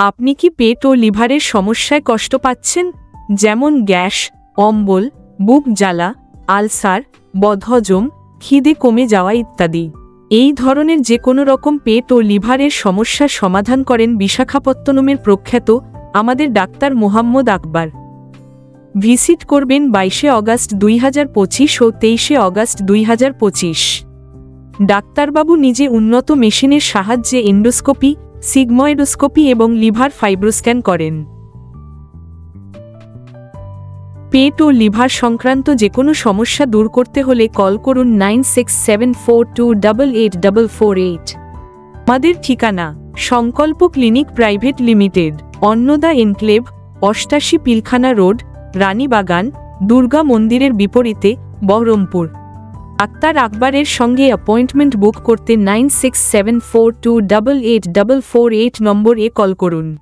আপনি কি পেট ও লিভারের সমস্যায় কষ্ট পাচ্ছেন, যেমন গ্যাস, অম্বল, বুক জ্বালা, আলসার, বদহজম, খিদে কমে যাওয়া ইত্যাদি? এই ধরনের যে কোনো রকম পেট ও লিভারের সমস্যার সমাধান করেন বিশাখাপত্তনমের প্রখ্যাত আমাদের ডাক্তার মোহাম্মদ আকবর। ভিজিট করবেন 22 অগাস্ট 2025 ও 23 অগাস্ট 2025। ডাক্তারবাবু নিজে উন্নত মেশিনের সাহায্যে এন্ডোস্কোপি, সিগময়েডোস্কোপি এবং লিভার ফাইব্রোস্ক্যান করেন। পেট ও লিভার সংক্রান্ত যে কোনো সমস্যা দূর করতে হলে কল করুন 9674288448। আমাদের ঠিকানা সংকল্প clinic private limited, Annada enclave, 88 Pilkhana road, Ranibagan, Durga মন্দিরের বিপরীতে, বহরমপুর। ডাক্তার আকবরের সঙ্গে অ্যাপয়েন্টমেন্ট বুক করতে 9674288448 নম্বরে কল করুন।